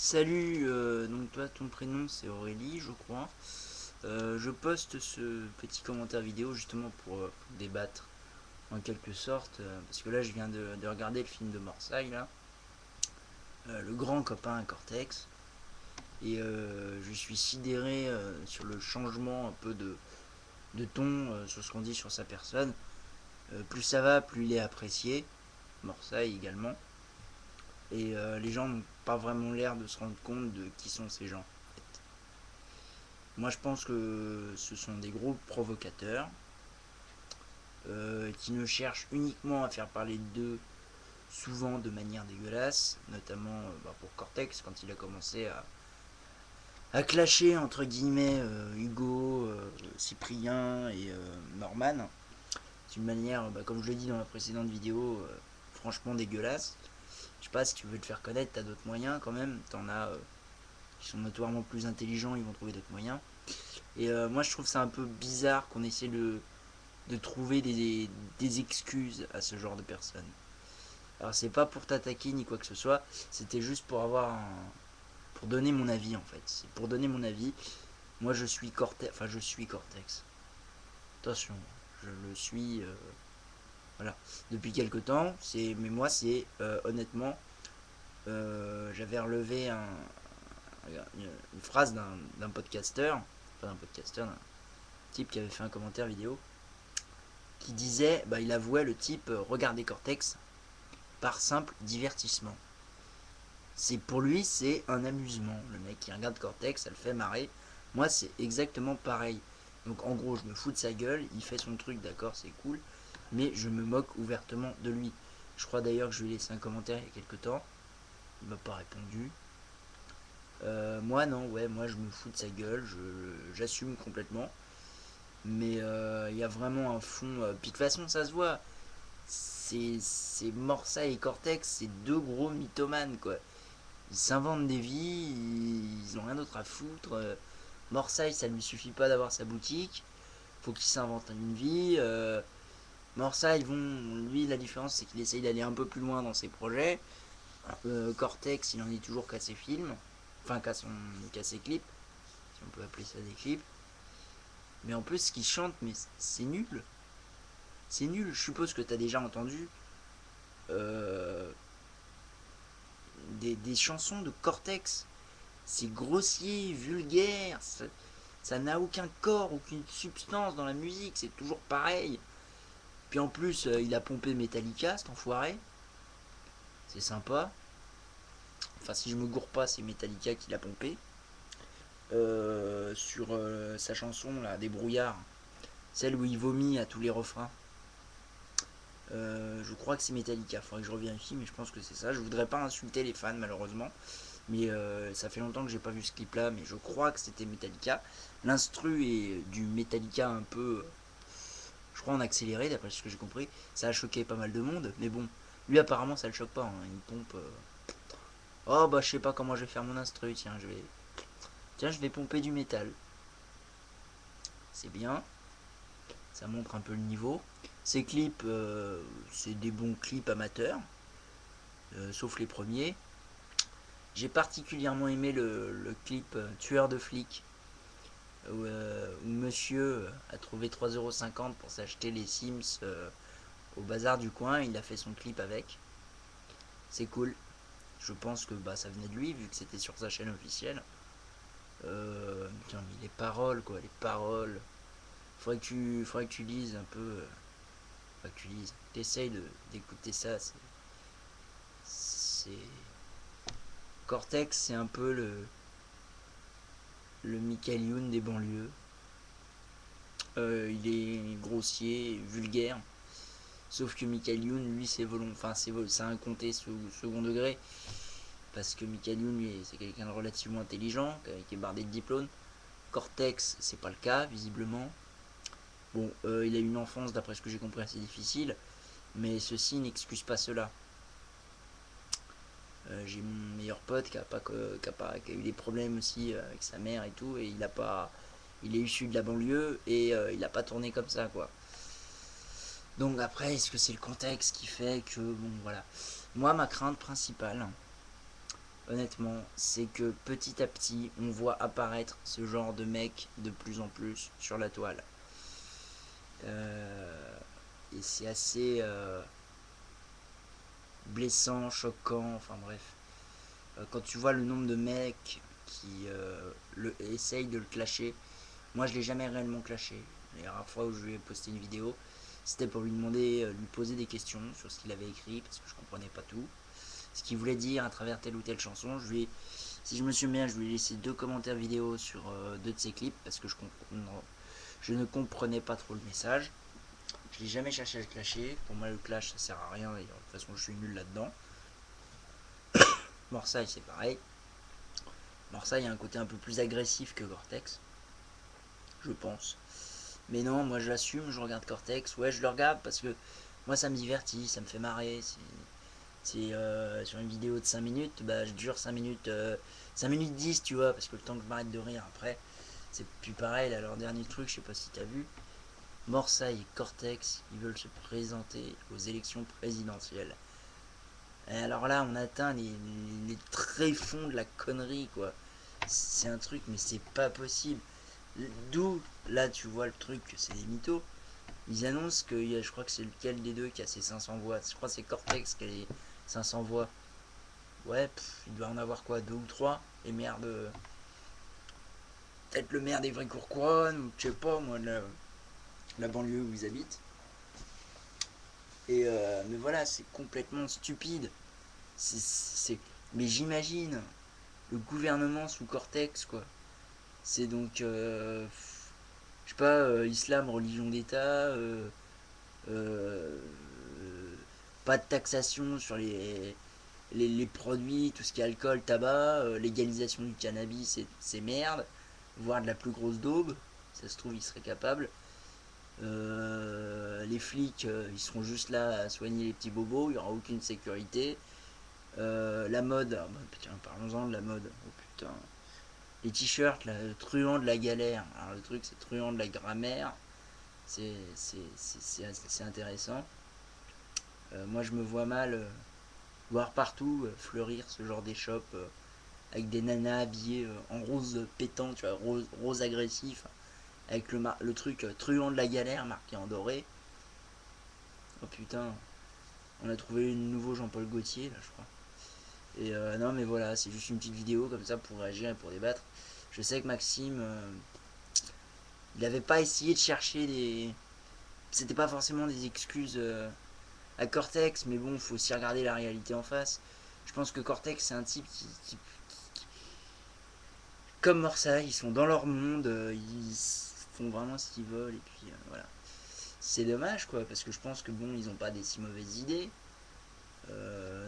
Salut, donc toi ton prénom c'est Aurélie je crois. Je poste ce petit commentaire vidéo justement pour débattre en quelque sorte, parce que là je viens de regarder le film de Marseille là, le grand copain Cortex, et je suis sidéré sur le changement un peu de ton sur ce qu'on dit sur sa personne. Plus ça va, plus il est apprécié, Marseille également, et les gens n'ont pas vraiment l'air de se rendre compte de qui sont ces gens. Moi, je pense que ce sont des gros provocateurs qui ne cherchent uniquement à faire parler d'eux, souvent de manière dégueulasse, notamment pour Cortex, quand il a commencé à clasher entre guillemets Hugo, Cyprien et Norman. C'est une manière, comme je l'ai dit dans la précédente vidéo, franchement dégueulasse. Je sais pas, si tu veux te faire connaître, t'as d'autres moyens quand même. T'en as qui sont notoirement plus intelligents, ils vont trouver d'autres moyens. Et moi, je trouve ça un peu bizarre qu'on essaie de trouver des excuses à ce genre de personnes. Alors, c'est pas pour t'attaquer ni quoi que ce soit, c'était juste pour pour donner mon avis en fait. C'est pour donner mon avis. Moi, je suis Cortex. Enfin, je suis Cortex. Attention, je le suis. Voilà. Depuis quelques temps, mais moi, c'est honnêtement. J'avais relevé une phrase d'un podcasteur. Enfin, d'un podcasteur, d'un type qui avait fait un commentaire vidéo qui disait, il avouait le type regardez Cortex par simple divertissement. C'est pour lui c'est un amusement. Le mec qui regarde Cortex, ça le fait marrer. Moi c'est exactement pareil. Donc en gros je me fous de sa gueule, il fait son truc, d'accord, c'est cool, mais je me moque ouvertement de lui. Je crois d'ailleurs que je lui ai laissé un commentaire il y a quelques temps. Il m'a pas répondu. Moi non, ouais, moi je me fous de sa gueule, j'assume complètement. Mais il y a vraiment un fond. Puis de toute façon ça se voit. C'est Morsa et Cortex, c'est deux gros mythomanes quoi. Ils s'inventent des vies, ils ont rien d'autre à foutre. Morsay, ça lui suffit pas d'avoir sa boutique, faut qu'il s'invente une vie. Morsay, lui, la différence c'est qu'il essaye d'aller un peu plus loin dans ses projets. Cortex, il en est toujours qu'à ses films, enfin qu'à ses clips, si on peut appeler ça des clips. Mais en plus, ce qu'il chante, mais c'est nul. C'est nul. Je suppose que t'as déjà entendu euh, des chansons de Cortex. C'est grossier, vulgaire, ça n'a aucun corps, aucune substance dans la musique, c'est toujours pareil. Puis en plus, il a pompé Metallica, cet enfoiré. C'est sympa. Enfin, si je me gourre pas, c'est Metallica qui l'a pompé. Sur sa chanson, là, Des brouillards, celle où il vomit à tous les refrains. Je crois que c'est Metallica, faudrait que je revérifie, mais je pense que c'est ça. Je voudrais pas insulter les fans, malheureusement. Mais ça fait longtemps que j'ai pas vu ce clip là, mais je crois que c'était Metallica. L'instru est du Metallica un peu, je crois en accéléré d'après ce que j'ai compris. Ça a choqué pas mal de monde, mais bon, lui apparemment ça le choque pas, hein. Il pompe. Oh bah je sais pas comment je vais faire mon instru, tiens je vais pomper du métal. C'est bien, ça montre un peu le niveau. Ces clips, c'est des bons clips amateurs, sauf les premiers. J'ai particulièrement aimé le clip Tueur de flics où monsieur a trouvé 3,50 € pour s'acheter les Sims au bazar du coin. Il a fait son clip avec. C'est cool. Je pense que ça venait de lui vu que c'était sur sa chaîne officielle. Putain, mais les paroles quoi, les paroles. Faudrait que tu lises un peu. Faudrait que tu lises. T'essayes d'écouter ça. C'est Cortex, c'est un peu le Michael Youn des banlieues. Il est grossier, vulgaire. Sauf que Michael Youn, lui, c'est un comté second degré. Parce que Michael Youn, lui, c'est quelqu'un de relativement intelligent, qui est bardé de diplômes. Cortex, c'est pas le cas, visiblement. Bon, il a eu une enfance, d'après ce que j'ai compris, assez difficile. Mais ceci n'excuse pas cela. J'ai mon meilleur pote qui a eu des problèmes aussi avec sa mère et tout. Et il est issu de la banlieue et il a pas tourné comme ça, quoi. Donc après, est-ce que c'est le contexte qui fait que, bon, voilà. Moi, ma crainte principale, honnêtement, c'est que petit à petit, on voit apparaître ce genre de mec de plus en plus sur la toile. Et c'est assez blessant, choquant, enfin bref. Quand tu vois le nombre de mecs qui essayent de le clasher, moi je l'ai jamais réellement clashé. Les rares fois où je lui ai posté une vidéo, c'était pour lui demander, lui poser des questions sur ce qu'il avait écrit, parce que je comprenais pas tout. Ce qu'il voulait dire à travers telle ou telle chanson. Si je me souviens bien, je lui ai laissé 2 commentaires vidéo sur 2 de ses clips, parce que je ne comprenais pas trop le message. Je l'ai jamais cherché à le clasher. Pour moi, le clash, ça sert à rien. Et de toute façon, je suis nul là-dedans. Morsaille, c'est pareil. Morsaille a un côté un peu plus agressif que Cortex, je pense. Mais non, moi je l'assume, je regarde Cortex. Ouais, je le regarde parce que moi ça me divertit, ça me fait marrer. C'est sur une vidéo de 5 minutes, bah je dure 5 minutes, 5 minutes 10, tu vois, parce que le temps que je m'arrête de rire après, c'est plus pareil. Là, leur dernier truc, je sais pas si t'as vu, Morsaille et Cortex, ils veulent se présenter aux élections présidentielles. Et alors là, on atteint les tréfonds de la connerie, quoi. C'est un truc, mais c'est pas possible. D'où, là, tu vois le truc, c'est des mythos. Ils annoncent que je crois que c'est lequel des deux qui a ses 500 voix. Je crois que c'est Cortex qui a les 500 voix. Ouais, il doit en avoir quoi, 2 ou 3. Et merde, peut-être le maire des vrais Courcouronnes, ou je sais pas, moi, de la banlieue où ils habitent. Et mais voilà, c'est complètement stupide. Mais j'imagine le gouvernement sous Cortex, quoi. C'est donc, je sais pas, islam, religion d'État, euh, pas de taxation sur les produits, tout ce qui est alcool, tabac, légalisation du cannabis, c'est merde, voire de la plus grosse daube, ça se trouve, ils seraient capables. Les flics, ils seront juste là à soigner les petits bobos, il n'y aura aucune sécurité. La mode, ah bah, putain, parlons-en de la mode. Oh putain. Les t-shirts, là, truand de la galère. Alors le truc, c'est truand de la grammaire. C'est intéressant. Moi, je me vois mal voir partout fleurir ce genre d'échoppe avec des nanas habillées en rose pétant, tu vois, rose agressif, avec le truc truand de la galère marqué en doré. Oh putain, on a trouvé une nouveau Jean-Paul Gaultier, là, je crois. Et non, mais voilà, c'est juste une petite vidéo comme ça pour réagir et pour débattre. Je sais que Maxime, il n'avait pas essayé de chercher des. C'était pas forcément des excuses à Cortex, mais bon, faut aussi regarder la réalité en face. Je pense que Cortex, c'est un type comme Morsaille, ils sont dans leur monde, ils font vraiment ce qu'ils veulent, et puis voilà. C'est dommage, quoi, parce que je pense que bon, ils ont pas des si mauvaises idées.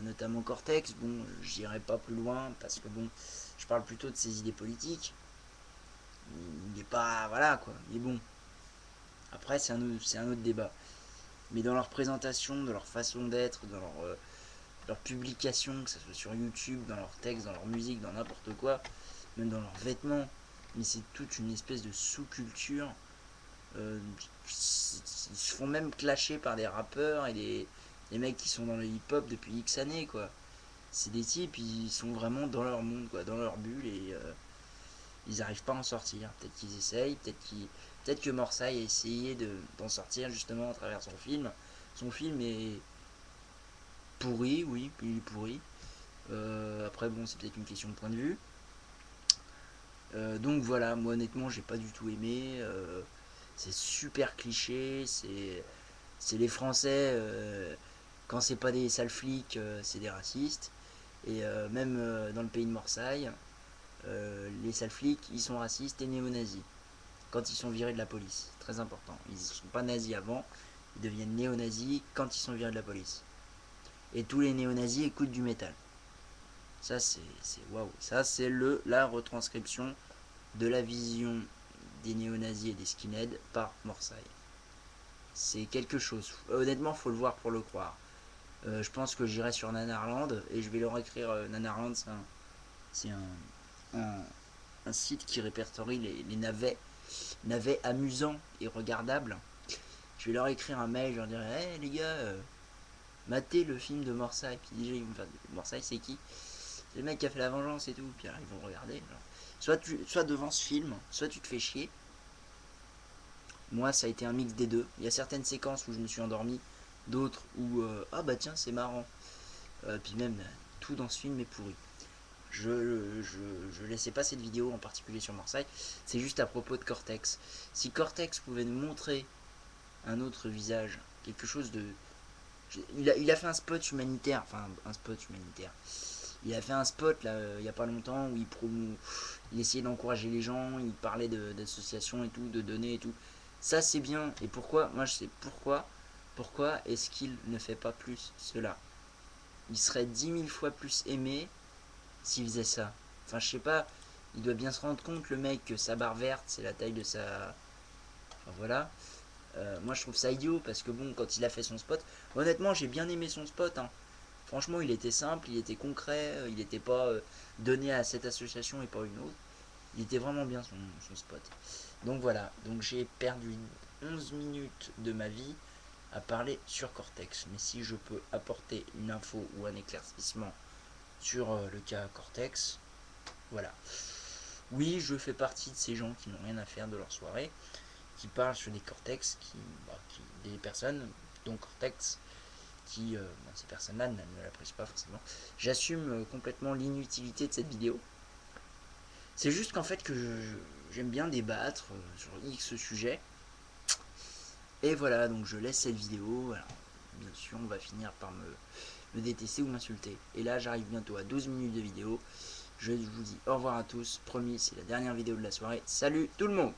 Notamment Cortex, bon, j'irai pas plus loin, parce que bon, je parle plutôt de ses idées politiques. Il est pas. Voilà, quoi, il est bon. Après, c'est un autre débat. Mais dans leur présentation, dans leur façon d'être, dans leur publication, que ce soit sur YouTube, dans leurs textes, dans leur musique, dans n'importe quoi, même dans leurs vêtements, mais c'est toute une espèce de sous-culture. Ils se font même clasher par des rappeurs et des mecs qui sont dans le hip-hop depuis X années, quoi. C'est des types, ils sont vraiment dans leur monde, quoi, dans leur bulle, et ils n'arrivent pas à en sortir. Peut-être qu'ils essayent, peut-être que Morsaille a essayé d'en sortir justement à travers son film. Son film est pourri, oui, il est pourri. Après, bon, c'est peut-être une question de point de vue. Donc voilà, moi honnêtement, j'ai pas du tout aimé. C'est super cliché. C'est les Français, quand c'est pas des sales flics, c'est des racistes. Et même dans le pays de Morsaille, les sales flics, ils sont racistes et néo-nazis. Quand ils sont virés de la police. Très important. Ils ne sont pas nazis avant, ils deviennent néo-nazis quand ils sont virés de la police. Et tous les néo-nazis écoutent du métal. Ça, c'est waouh. Ça, c'est la retranscription de la vision des néo-nazis et des skinheads par Morsaille. C'est quelque chose. Honnêtement, faut le voir pour le croire. Je pense que j'irai sur Nanarland et je vais leur écrire. Nanarland, c'est un site qui répertorie les navets amusants et regardables. Je vais leur écrire un mail, je leur dirai hey, les gars, matez le film de Morsaille. Puis déjà, ils vont me faire Morsaille, c'est qui? C'est le mec qui a fait la vengeance et tout. Puis alors, ils vont regarder. Genre. Soit devant ce film, soit tu te fais chier. Moi, ça a été un mix des deux. Il y a certaines séquences où je me suis endormi, d'autres où ah bah tiens, c'est marrant. Puis même tout dans ce film est pourri. Je laissais pas cette vidéo en particulier sur Marseille. C'est juste à propos de Cortex. Si Cortex pouvait nous montrer un autre visage, quelque chose de. Il a fait un spot humanitaire, enfin un spot humanitaire. Il a fait un spot là, il y a pas longtemps où il essayait d'encourager les gens, il parlait d'associations et tout, de donner et tout. Ça c'est bien. Et pourquoi? Moi je sais pourquoi. Pourquoi est-ce qu'il ne fait pas plus cela? Il serait 10 000 fois plus aimé s'il faisait ça. Enfin je sais pas. Il doit bien se rendre compte le mec que sa barre verte c'est la taille de sa. Enfin voilà. Moi je trouve ça idiot parce que bon quand il a fait son spot, honnêtement j'ai bien aimé son spot. Hein. Franchement il était simple, il était concret, il n'était pas donné à cette association et pas une autre. Il était vraiment bien son spot. Donc voilà, donc j'ai perdu 11 minutes de ma vie à parler sur Cortex. Mais si je peux apporter une info ou un éclaircissement sur le cas Cortex, voilà. Oui, je fais partie de ces gens qui n'ont rien à faire de leur soirée, qui parlent sur des Cortex, des personnes, dont Cortex, qui, ces personnes-là ne l'apprécient pas forcément. J'assume complètement l'inutilité de cette vidéo. C'est juste qu'en fait que j'aime bien débattre sur X sujet. Et voilà, donc je laisse cette vidéo. Alors, bien sûr, on va finir par me détester ou m'insulter. Et là, j'arrive bientôt à 12 minutes de vidéo. Je vous dis au revoir à tous. Promis, c'est la dernière vidéo de la soirée. Salut tout le monde!